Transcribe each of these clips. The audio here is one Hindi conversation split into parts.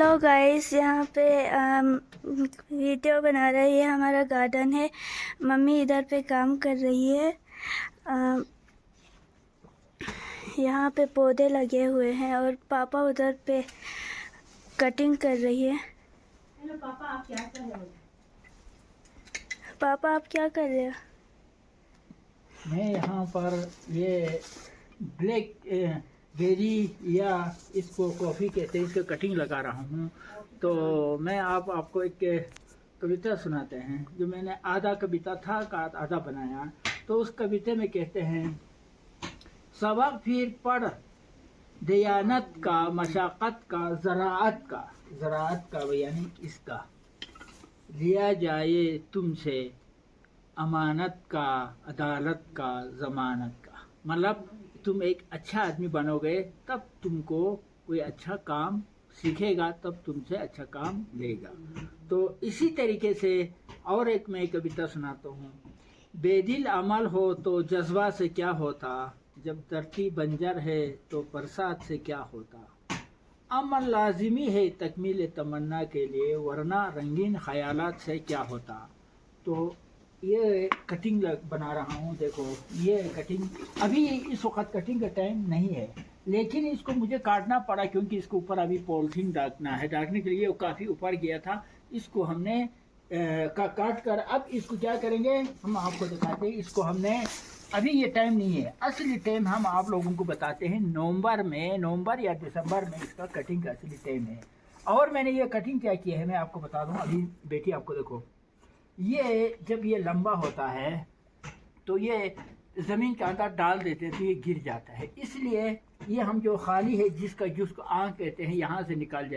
हेलो गाइस, यहाँ पे वीडियो बना रही है। हमारा गार्डन है। मम्मी इधर पे काम कर रही है। यहाँ पे पौधे लगे हुए हैं और पापा उधर पे कटिंग कर रही है। हेलो पापा, आप क्या कर रहे हो? पापा आप क्या कर रहे हो? मैं यहाँ पर ये ब्लैक बेरी या इसको कॉफ़ी कहते हैं, इसको कटिंग लगा रहा हूँ। तो मैं आपको एक कविता सुनाते हैं जो मैंने आधा कविता था का आधा बनाया। तो उस कविता में कहते हैं, सबक फिर पढ़ दयानत का, मशाक़त का, ज़राअत का यानी इसका, लिया जाए तुमसे अमानत का, अदालत का, ज़मानत का। मतलब तुम एक अच्छा आदमी बनोगे तब तुमको कोई अच्छा काम सीखेगा, तब तुमसे अच्छा काम लेगा। तो इसी तरीके से और एक मैं कविता सुनाता हूँ। बेदिल अमल हो तो जज्बा से क्या होता, जब धरती बंजर है तो बरसात से क्या होता। अमल लाजिमी है तकमील तमन्ना के लिए, वरना रंगीन ख्यालात से क्या होता। तो ये कटिंग बना रहा हूँ। देखो ये कटिंग अभी इस वक्त कटिंग का टाइम नहीं है, लेकिन इसको मुझे काटना पड़ा क्योंकि इसके ऊपर अभी पॉलिथीन डालना है। डालने के लिए वो काफ़ी ऊपर गया था। इसको हमने काट कर अब इसको क्या करेंगे हम आपको दिखाते हैं। इसको हमने अभी ये टाइम नहीं है, असली टाइम हम आप लोगों को बताते हैं। नवंबर या दिसंबर में इसका कटिंग का असली टाइम है। और मैंने ये कटिंग क्या किया है मैं आपको बता दूँ। अभी बेटी आपको देखो, ये जब ये लंबा होता है तो ये ज़मीन के अंदर डाल देते हैं तो ये गिर जाता है। इसलिए ये हम जो खाली है जिसको आँख कहते हैं, यहाँ से निकल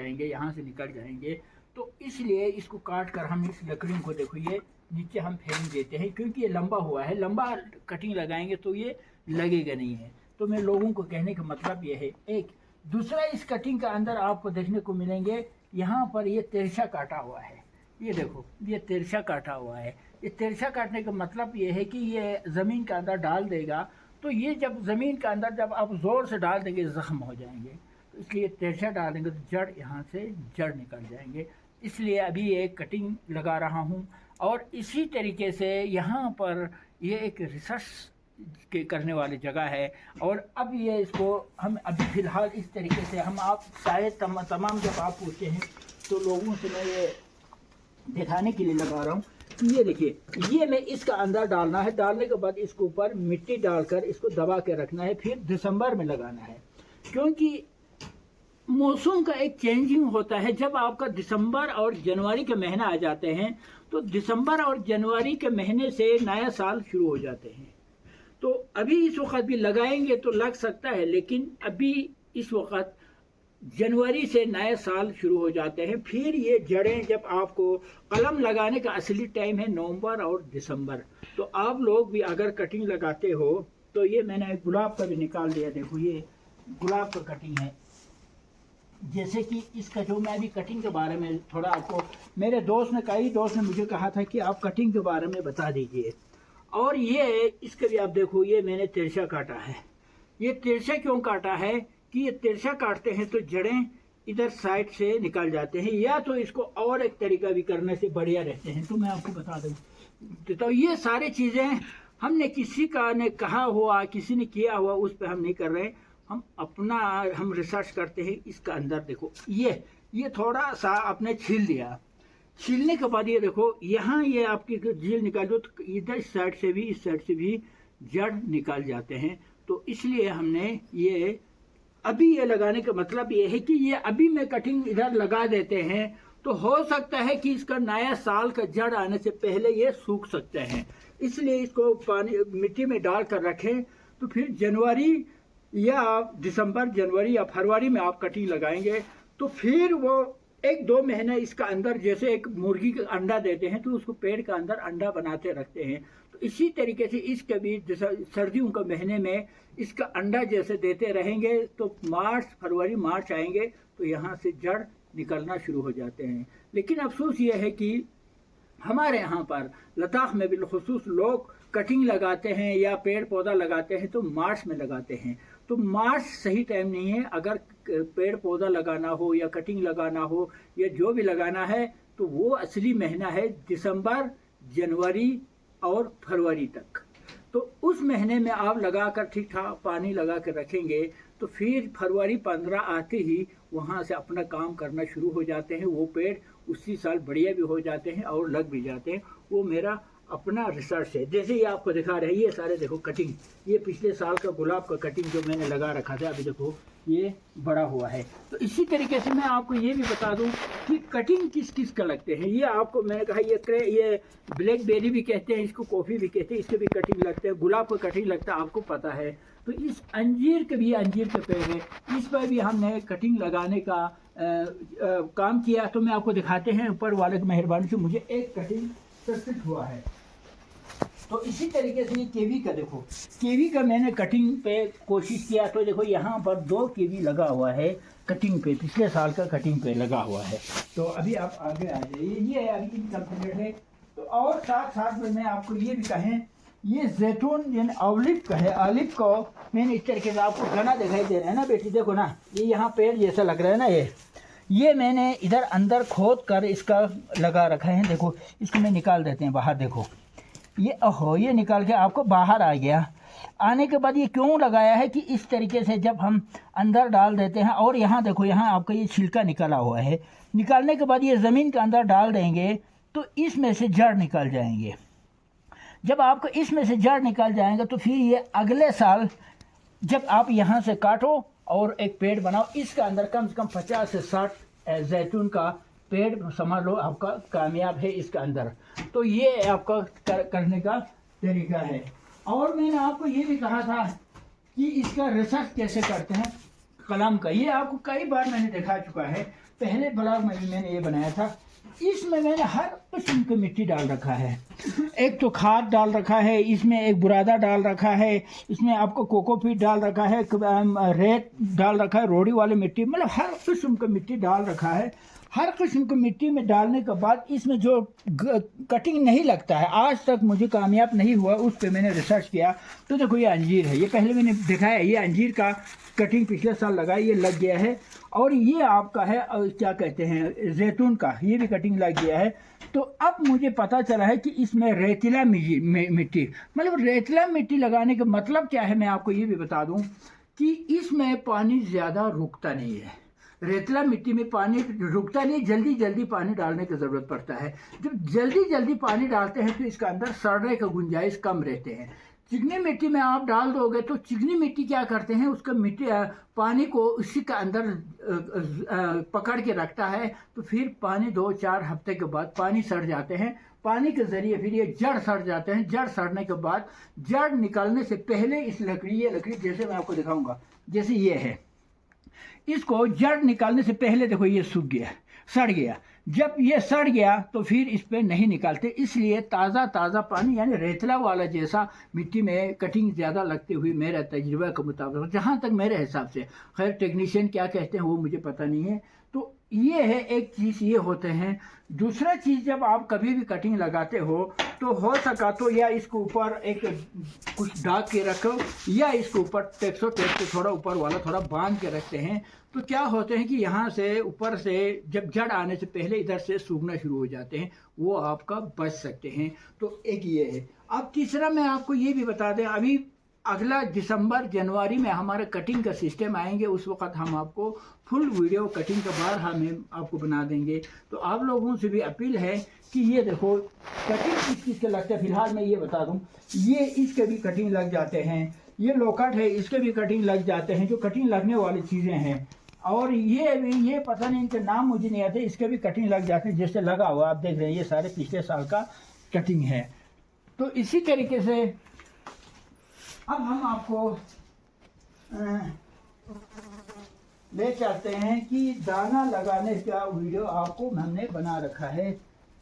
जाएंगे। तो इसलिए इसको काट कर हम इस लकड़ी को देखो ये नीचे हम फेंक देते हैं, क्योंकि ये लंबा हुआ है। लंबा कटिंग लगाएंगे तो ये लगेगा नहीं है। तो मैं लोगों को कहने का मतलब ये है। एक दूसरा, इस कटिंग के अंदर आपको देखने को मिलेंगे यहाँ पर ये तिरछा काटा हुआ है। ये देखो ये तिरछा काटा हुआ है। ये तिरछा काटने का मतलब ये है कि ये ज़मीन के अंदर डाल देगा तो ये जब ज़मीन के अंदर जब आप ज़ोर से डाल देंगे ज़ख्म हो जाएंगे। तो इसलिए तिरछा डालेंगे तो जड़ यहाँ से जड़ निकल जाएंगे। इसलिए अभी ये कटिंग लगा रहा हूँ। और इसी तरीके से यहाँ पर ये एक रिसर्च के करने वाली जगह है। और अब ये इसको हम अभी फ़िलहाल इस तरीके से हम आप शायद तमाम जब आप पूछते हैं तो लोगों से मैं ये दिखाने के लिए लगा रहा हूँ। ये देखिए, ये मैं इसका अंदर डालना है। डालने के बाद इसके ऊपर मिट्टी डालकर इसको दबा के रखना है। फिर दिसंबर में लगाना है, क्योंकि मौसम का एक चेंजिंग होता है। जब आपका दिसंबर और जनवरी के महीना आ जाते हैं तो दिसंबर और जनवरी के महीने से नया साल शुरू हो जाते हैं। तो अभी इस वक्त भी लगाएंगे तो लग सकता है, लेकिन अभी इस वक्त जनवरी से नए साल शुरू हो जाते हैं। फिर ये जड़ें जब आपको कलम लगाने का असली टाइम है नवंबर और दिसंबर। तो आप लोग भी अगर कटिंग लगाते हो तो ये मैंने गुलाब का भी निकाल लिया। देखो ये गुलाब का कटिंग है। जैसे कि इसका जो मैं अभी कटिंग के बारे में थोड़ा आपको, मेरे कई दोस्त ने मुझे कहा था कि आप कटिंग के बारे में बता दीजिए। और ये इसका भी आप देखो, ये मैंने तिरछा काटा है। ये तिरछा क्यों काटा है कि ये तिरछा काटते हैं तो जड़ें इधर साइड से निकल जाते हैं, या तो इसको और एक तरीका भी करने से बढ़िया रहते हैं। तो मैं आपको बता दूं, तो ये सारी चीज़ें हमने किसी का ने कहा हुआ, किसी ने किया हुआ, उस पर हम नहीं कर रहे। हम रिसर्च करते हैं। इसका अंदर देखो ये थोड़ा सा आपने छील लिया। छीलने के बाद ये देखो यहाँ ये आपकी झील निकाल दो तो इधर इस साइड से भी जड़ निकाल जाते हैं। तो इसलिए हमने ये अभी ये लगाने का मतलब ये है कि ये अभी में कटिंग इधर लगा देते हैं तो हो सकता है कि इसका नया साल का जड़ आने से पहले ये सूख सकते हैं। इसलिए इसको पानी मिट्टी में डाल कर रखें। तो फिर जनवरी या फरवरी में आप कटिंग लगाएंगे तो फिर वो 1-2 महीने इसका अंदर, जैसे एक मुर्गी का अंडा देते हैं तो उसको पेड़ का अंदर अंडा बनाते रखते हैं। तो इसी तरीके से इसके भी सर्दियों के महीने में इसका अंडा जैसे देते रहेंगे तो फरवरी मार्च आएंगे तो यहाँ से जड़ निकलना शुरू हो जाते हैं। लेकिन अफसोस ये है कि हमारे यहाँ पर लद्दाख में बिलखुसूस लोग कटिंग लगाते हैं या पेड़ पौधा लगाते हैं तो मार्च में लगाते हैं। तो मार्च सही टाइम नहीं है। अगर पेड़ पौधा लगाना हो या कटिंग लगाना हो या जो भी लगाना है तो वो असली महीना है दिसंबर, जनवरी और फरवरी तक। तो उस महीने में आप लगाकर ठीक ठाक पानी लगा कर रखेंगे तो फिर फरवरी 15 आते ही वहाँ से अपना काम करना शुरू हो जाते हैं। वो पेड़ उसी साल बढ़िया भी हो जाते हैं और लग भी जाते हैं। वो मेरा अपना रिसर्च है। जैसे ये आपको दिखा रहे हैं, ये सारे देखो कटिंग, ये पिछले साल का गुलाब का कटिंग जो मैंने लगा रखा था, अभी देखो ये बड़ा हुआ है। तो इसी तरीके से मैं आपको ये भी बता दूं कि कटिंग किस किस का लगते हैं। ये आपको मैंने कहा ये ब्लैकबेरी भी कहते हैं, इसको कॉफ़ी भी कहते हैं, इसके भी कटिंग लगते हैं। गुलाब का कटिंग लगता है, आपको पता है। तो इस अंजीर के भी, अंजीर के पेड़ है, इस पर भी हमने कटिंग लगाने का काम किया। तो मैं आपको दिखाते हैं, ऊपर वाले की मेहरबानी से मुझे एक कटिंग सक्सेस हुआ है। तो इसी तरीके से ये केवी का देखो, केवी का मैंने कटिंग पे कोशिश किया। तो देखो यहाँ पर 2 केवी लगा हुआ है कटिंग पे, पिछले साल का कटिंग पे लगा हुआ है। तो अभी आप आगे आ जाइए, ये अभी इनकम्प्लीट है। तो और साथ साथ में मैं आपको ये भी कहें, ये जैतून यानी ऑलिव का है। ऑलिव को मैंने इस तरीके से, आपको घना दिखाई दे रहा है ना बेटी, देखो ना, ये यहाँ पेड़ जैसा लग रहा है ना। ये मैंने इधर अंदर खोद कर इसका लगा रखा है। देखो इसको मैं निकाल देते हैं बाहर। देखो ये, ओहो, ये निकाल के आपको बाहर आ गया। आने के बाद ये क्यों लगाया है कि इस तरीके से जब हम अंदर डाल देते हैं, और यहाँ देखो, यहाँ आपका ये छिलका निकला हुआ है। निकालने के बाद ये ज़मीन के अंदर डाल देंगे तो इसमें से जड़ निकल जाएंगे। जब आपको इसमें से जड़ निकल जाएंगे तो फिर ये अगले साल जब आप यहाँ से काटो और एक पेड़ बनाओ, इसका अंदर कम से कम 50 से 60 जैतून का पेड़ समझ लो आपका कामयाब है इसके अंदर। तो ये आपका करने का तरीका है। और मैंने आपको ये भी कहा था कि इसका रिसर्च कैसे करते हैं कलम का, ये आपको कई बार मैंने दिखा चुका है। पहले ब्लॉग में भी मैंने ये बनाया था। इसमें मैंने हर किस्म की मिट्टी डाल रखा है। एक तो खाद डाल रखा है, इसमें एक बुरादा डाल रखा है, इसमें आपको कोकोपीट डाल रखा है, रेत डाल रखा है, रोड़ी वाली मिट्टी, मतलब हर किस्म की मिट्टी डाल रखा है। हर किस्म की मिट्टी में डालने के बाद इसमें जो कटिंग नहीं लगता है, आज तक मुझे कामयाब नहीं हुआ, उस पर मैंने रिसर्च किया। तो देखो ये अंजीर है, ये पहले मैंने दिखाया, ये अंजीर का कटिंग पिछले साल लगाई, ये लग गया है। और ये आपका है क्या कहते हैं जैतून का, ये भी कटिंग लग गया है। तो अब मुझे पता चला है कि इसमें रेतीला मिट्टी, मतलब रेतीला मिट्टी लगाने का मतलब क्या है, मैं आपको ये भी बता दूं कि इसमें पानी ज़्यादा रुकता नहीं है। रेतीला मिट्टी में पानी रुकता नहीं, जल्दी जल्दी पानी डालने की ज़रूरत पड़ता है। जब जल्दी जल्दी पानी डालते हैं तो इसका अंदर सड़ने का गुंजाइश कम रहते हैं। चिकनी मिट्टी में आप डाल दोगे तो चिकनी मिट्टी क्या करते हैं, उसका मिट्टी पानी को उसी का अंदर पकड़ के रखता है। तो फिर पानी 2-4 हफ्ते के बाद पानी सड़ जाते हैं, पानी के ज़रिए फिर ये जड़ सड़ जाते हैं। जड़ सड़ने के बाद जड़ निकालने से पहले इस लकड़ी, ये लकड़ी जैसे मैं आपको दिखाऊंगा, जैसे ये है, इसको जड़ निकालने से पहले देखो ये सूख गया, सड़ गया। जब ये सड़ गया तो फिर इस पे नहीं निकालते, इसलिए ताज़ा ताज़ा पानी यानी रेतला वाला जैसा मिट्टी में कटिंग ज़्यादा लगते हुए मेरा तजुर्बा के मुताबिक, जहाँ तक मेरे हिसाब से, खैर टेक्नीशियन क्या कहते हैं वो मुझे पता नहीं है। तो ये है एक चीज़, ये होते हैं। दूसरा चीज़, जब आप कभी भी कटिंग लगाते हो तो हो सका तो या इसके ऊपर एक कुछ डाक के रखो, या इसके ऊपर टेक्सो टेप के थोड़ा ऊपर वाला थोड़ा बांध के रखते हैं। तो क्या होते हैं कि यहाँ से ऊपर से जब जड़ आने से पहले इधर से सूखना शुरू हो जाते हैं, वो आपका बच सकते हैं। तो एक ये है। अब तीसरा मैं आपको ये भी बता दें, अभी अगला दिसंबर जनवरी में हमारा कटिंग का सिस्टम आएंगे, उस वक्त हम आपको फुल वीडियो कटिंग के बाद हम आपको बना देंगे। तो आप लोगों से भी अपील है कि ये देखो कटिंग किस किस के लगते हैं। फिलहाल मैं ये बता दूं, ये इसके भी कटिंग लग जाते हैं, ये लोकट है, इसके भी कटिंग लग जाते हैं, जो कटिंग लगने वाली चीज़ें हैं। और ये पता नहीं, इनके नाम मुझे नहीं आते, इसके भी कटिंग लग जाते हैं। जैसे लगा हुआ आप देख रहे हैं, ये सारे पिछले साल का कटिंग है। तो इसी तरीके से अब हम आपको ले चलते हैं कि दाना लगाने का वीडियो आपको हमने बना रखा है।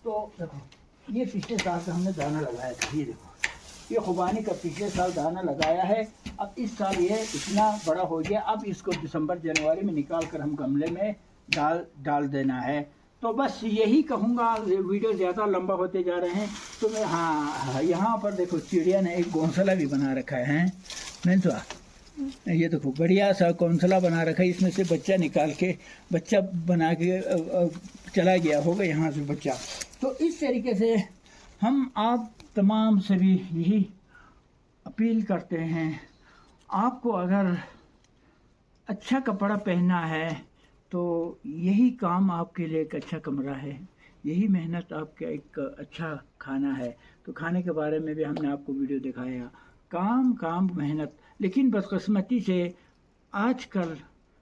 तो देखो ये पिछले साल का हमने दाना लगाया था, ये देखो ये खुबानी का पिछले साल दाना लगाया है। अब इस साल ये इतना बड़ा हो गया, अब इसको दिसंबर जनवरी में निकाल कर हम गमले में डाल देना है। तो बस यही कहूँगा, वीडियो ज़्यादा लंबा होते जा रहे हैं। तो मैं हाँ यहाँ पर देखो चिड़िया ने एक घोंसला भी बना रखा है। मैंने तो ये देखो बढ़िया सा कौंसला बना रखा है, इसमें से बच्चा निकाल के बच्चा बना के चला गया होगा यहाँ से बच्चा। तो इस तरीके से हम आप तमाम से भी यही अपील करते हैं, आपको अगर अच्छा कपड़ा पहनना है तो यही काम आपके लिए एक अच्छा कमरा है, यही मेहनत आपका एक अच्छा खाना है। तो खाने के बारे में भी हमने आपको वीडियो दिखाया, काम काम मेहनत। लेकिन बदकिस्मती से आजकल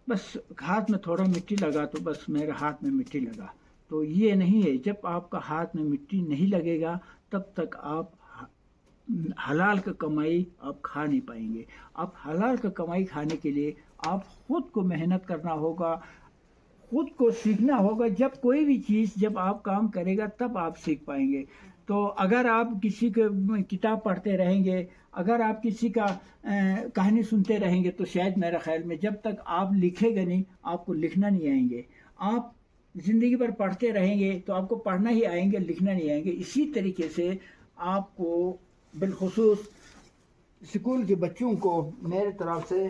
बस हाथ में थोड़ा मिट्टी लगा तो बस मेरे हाथ में मिट्टी लगा, तो ये नहीं है। जब आपका हाथ में मिट्टी नहीं लगेगा तब तक आप हलाल का कमाई आप खा नहीं पाएंगे। आप हलाल का कमाई खाने के लिए आप खुद को मेहनत करना होगा, खुद को सीखना होगा। जब कोई भी चीज़ जब आप काम करेगा तब आप सीख पाएंगे। तो अगर आप किसी के किताब पढ़ते रहेंगे, अगर आप किसी का कहानी सुनते रहेंगे तो शायद मेरा ख्याल में जब तक आप लिखेंगे नहीं आपको लिखना नहीं आएंगे। आप ज़िंदगी भर पढ़ते रहेंगे तो आपको पढ़ना ही आएंगे, लिखना नहीं आएंगे। इसी तरीके से आपको बिलखुसूस स्कूल के बच्चों को मेरे तरफ से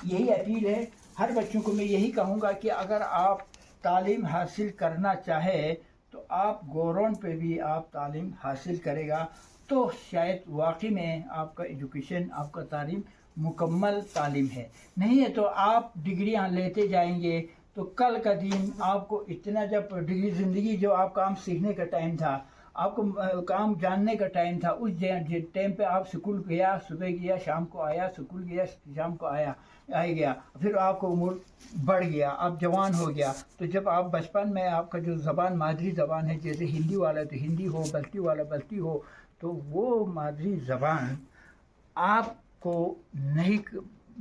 यही अपील है। हर बच्चों को मैं यही कहूँगा कि अगर आप तालीम हासिल करना चाहे तो आप गोरोन पे भी आप तालीम हासिल करेगा तो शायद वाकई में आपका एजुकेशन, आपका तालीम मुकम्मल तालीम है। नहीं है तो आप डिग्रियां लेते जाएंगे तो कल का दिन आपको इतना, जब डिग्री ज़िंदगी जो आप काम सीखने का टाइम था, आपको काम जानने का टाइम था, उस टाइम पे आप स्कूल गया, सुबह गया शाम को आया, स्कूल गया शाम को आया गया, फिर आपको उम्र बढ़ गया, आप जवान हो गया। तो जब आप बचपन में आपका जो ज़बान मादरी ज़बान है, जैसे हिंदी वाला तो हिंदी हो, बल्ती वाला बल्ती हो, तो वो मादरी ज़बान आपको नहीं,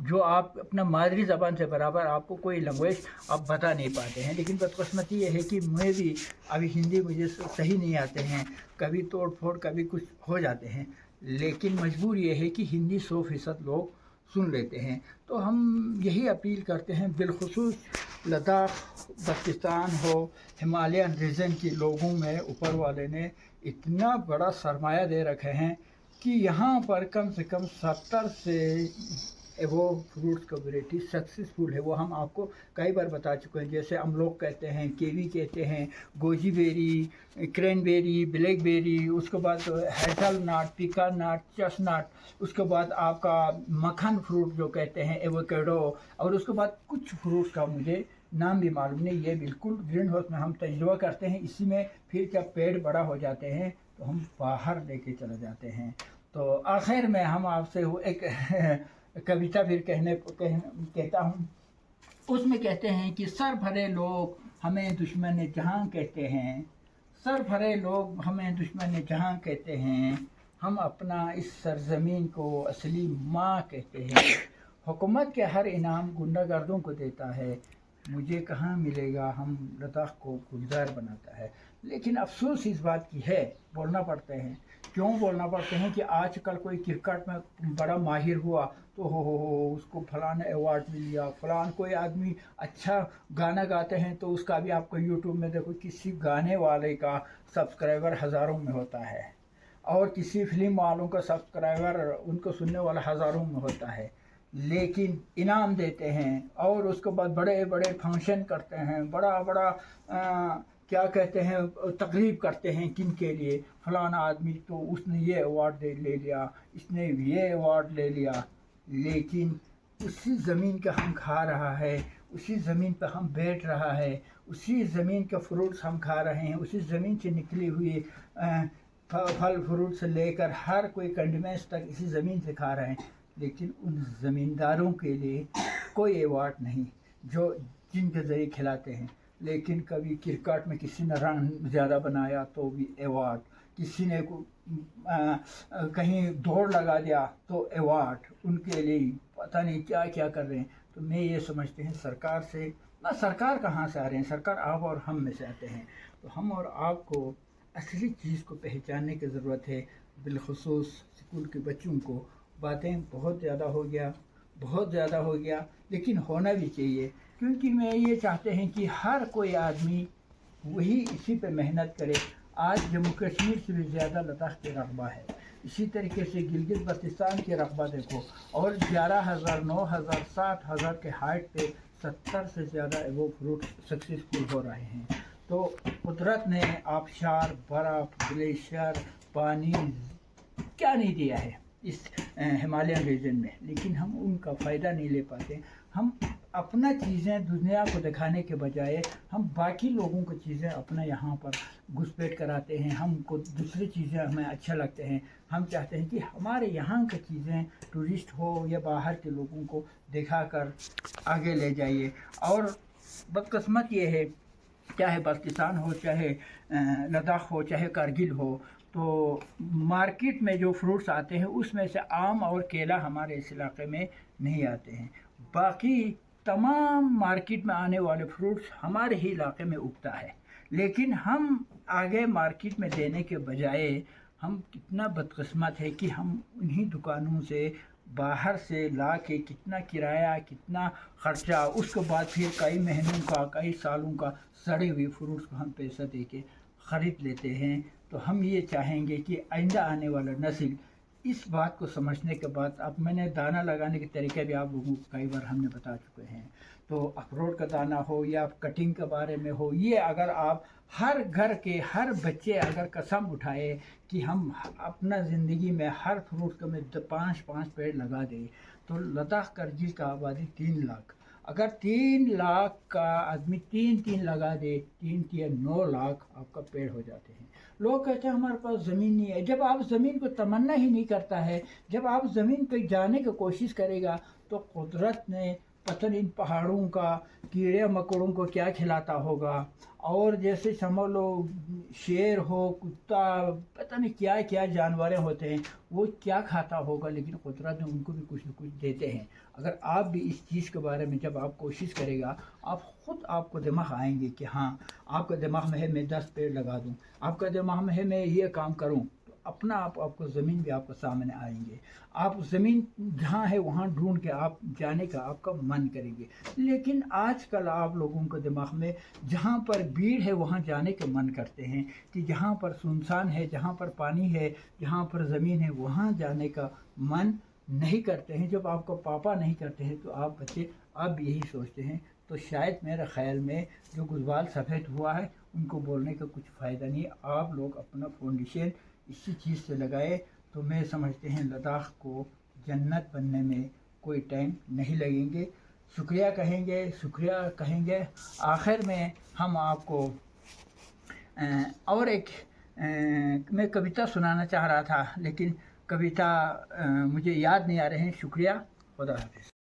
जो आप अपना मादरी ज़बान से बराबर आपको कोई लैंग्वेज आप बता नहीं पाते हैं। लेकिन बदकिस्मती ये है कि मैं भी अभी हिंदी मुझे सही नहीं आते हैं, कभी तोड़ फोड़ कभी कुछ हो जाते हैं, लेकिन मजबूर ये है कि हिंदी 100% लोग सुन लेते हैं। तो हम यही अपील करते हैं, बिलखुसूस लद्दाख, बल्तिस्तान हो, हिमालयन रीजन के लोगों में ऊपर वाले ने इतना बड़ा सरमाया दे रखे हैं कि यहाँ पर कम से कम 70 से वो फ्रूट्स का वैरायटी सक्सेसफुल है। वो हम आपको कई बार बता चुके हैं। जैसे हम लोग कहते हैं केवी कहते हैं, गोजी बेरी, क्रैनबेरी, ब्लैकबेरी, उसके बाद हैज़लनट, पिकान नट, चेस्टनट, उसके बाद आपका मक्खन फ्रूट जो कहते हैं एवोकेडो, और उसके बाद कुछ फ्रूट्स का मुझे नाम भी मालूम नहीं। ये बिल्कुल ग्रीन हाउस में हम तजुर्बा करते हैं, इसी में फिर जब पेड़ बड़ा हो जाते हैं तो हम बाहर लेके चले जाते हैं। तो आखिर में हम आपसे एक कविता फिर कहता हूँ। उसमें कहते हैं कि सर भरे लोग हमें दुश्मन जहां कहते हैं, सर भरे लोग हमें दुश्मन जहां कहते हैं, हम अपना इस सरजमीन को असली माँ कहते हैं। हुकूमत के हर इनाम गुंडागर्दों को देता है, मुझे कहाँ मिलेगा हम लद्दाख को गुलजार बनाता है। लेकिन अफसोस इस बात की है, बोलना पड़ते हैं। क्यों बोलना पड़ते हैं कि आजकल कोई क्रिकेट में बड़ा माहिर हुआ तो हो उसको फलाना अवार्ड मिल गया, फलान कोई आदमी अच्छा गाना गाते हैं तो उसका भी आपको यूट्यूब में देखो, किसी गाने वाले का सब्सक्राइबर हज़ारों में होता है और किसी फिल्म वालों का सब्सक्राइबर उनको सुनने वाला हज़ारों में होता है। लेकिन इनाम देते हैं और उसके बाद बड़े बड़े फंक्शन करते हैं, बड़ा बड़ा क्या कहते हैं तकरीब करते हैं किन के लिए, फलाना आदमी तो उसने ये अवार्ड ले लिया, इसने ये अवार्ड ले लिया। लेकिन उसी ज़मीन का हम खा रहा है, उसी ज़मीन पर हम बैठ रहा है, उसी ज़मीन का फ्रूट्स हम खा रहे हैं, उसी ज़मीन से निकली हुई फल फ्रूट से लेकर हर कोई कंडिमेंट्स तक इसी ज़मीन से खा रहे हैं। लेकिन उन ज़मींदारों के लिए कोई अवार्ड नहीं जो जिनके ज़रिए खिलाते हैं। लेकिन कभी क्रिकेट में किसी ने रन ज़्यादा बनाया तो भी अवार्ड, किसी ने कहीं दौड़ लगा दिया तो अवार्ड, उनके लिए पता नहीं क्या क्या कर रहे हैं। तो मैं ये समझते हैं सरकार से ना, सरकार कहाँ से आ रहे हैं, सरकार आप और हम में से आते हैं। तो हम और आपको असली चीज़ को पहचानने की ज़रूरत है। बिलखुसूस स्कूल के बच्चों को बातें बहुत ज़्यादा हो गया, बहुत ज़्यादा हो गया, लेकिन होना भी चाहिए, क्योंकि मैं ये चाहते हैं कि हर कोई आदमी वही इसी पे मेहनत करे। आज जम्मू कश्मीर से भी ज़्यादा लद्दाख पे रगबा है। इसी तरीके से गिलगित बल्तिस्तान के रकबा देखो, और 11,000, 9,000, 60,000 के हाइट पे 70 से ज़्यादा वो फ्रूट सक्सेसफुल हो रहे हैं। तो कुदरत ने आबशार, बर्फ़, ग्लेशियर, पानी क्या नहीं दिया है इस हिमालयन रीजन में, लेकिन हम उनका फ़ायदा नहीं ले पाते। हम अपना चीज़ें दुनिया को दिखाने के बजाय हम बाकी लोगों की चीज़ें अपना यहाँ पर घुसपैठ कराते हैं। हमको दूसरी चीज़ें हमें अच्छा लगते हैं। हम चाहते हैं कि हमारे यहाँ की चीज़ें टूरिस्ट हो या बाहर के लोगों को दिखाकर आगे ले जाइए। और बदकिस्मत ये है, चाहे पाकिस्तान हो, चाहे लद्दाख हो, चाहे कारगिल हो, तो मार्केट में जो फ्रूट्स आते हैं उसमें से आम और केला हमारे इस इलाके में नहीं आते हैं। बाकी तमाम मार्केट में आने वाले फ्रूट्स हमारे ही इलाके में उगता है, लेकिन हम आगे मार्केट में देने के बजाय हम कितना बदकिस्मत है कि हम उन्हीं दुकानों से बाहर से ला के कितना किराया, कितना ख़र्चा, उसके बाद फिर कई महीनों का, कई सालों का सड़े हुए फ्रूट्स को हम पैसा दे के ख़रीद लेते हैं। तो हम ये चाहेंगे कि आइंदा आने वाला नस्ल इस बात को समझने के बाद, अब मैंने दाना लगाने के तरीके भी आप लोगों को कई बार हमने बता चुके हैं। तो अखरोट का दाना हो या कटिंग के बारे में हो, ये अगर आप हर घर के हर बच्चे अगर कसम उठाए कि हम अपना ज़िंदगी में हर फ्रूट का में 5-5 पेड़ लगा दें, तो लद्दाख कारगिल का आबादी 3 लाख, अगर 3 लाख का आदमी 3-3 लगा दे, 3-3 9 लाख आपका पेड़ हो जाते हैं। लोग कहते हैं हमारे पास ज़मीन नहीं है। जब आप ज़मीन को तमन्ना ही नहीं करता है, जब आप ज़मीन पे जाने की कोशिश करेगा, तो कुदरत ने पता नहीं इन पहाड़ों का कीड़े मकोड़ों को क्या खिलाता होगा, और जैसे समझ लो शेर हो, कुत्ता, पता नहीं क्या क्या जानवर होते हैं, वो क्या खाता होगा, लेकिन कुदरत ने उनको भी कुछ न कुछ देते हैं। अगर आप भी इस चीज़ के बारे में जब आप कोशिश करेगा, आप ख़ुद आपको दिमाग आएंगे कि हाँ, आपका दिमाग में है मैं 10 पेड़ लगा दूँ, आपका दिमाग में है मैं ये काम करूँ, अपना आपको ज़मीन भी आपको सामने आएंगे। आप ज़मीन जहाँ है वहाँ ढूंढ के आप जाने का आपका मन करेंगे। लेकिन आजकल आप लोगों के दिमाग में जहाँ पर भीड़ है वहाँ जाने का मन करते हैं, कि जहाँ पर सुनसान है, जहाँ पर पानी है, जहाँ पर ज़मीन है, वहाँ जाने का मन नहीं करते हैं। जब आपको पापा नहीं करते हैं तो आप बच्चे आप भी यही सोचते हैं। तो शायद मेरे ख्याल में जो गुजबाल सफ़ेद हुआ है उनको बोलने का कुछ फ़ायदा नहीं। आप लोग अपना फाउंडेशन इसी चीज़ से लगाए तो मैं समझते हैं लद्दाख को जन्नत बनने में कोई टाइम नहीं लगेंगे। शुक्रिया कहेंगे। आखिर में हम आपको और एक मैं कविता सुनाना चाह रहा था, लेकिन कविता मुझे याद नहीं आ रहे हैं। शुक्रिया, खुदा हाफिज़।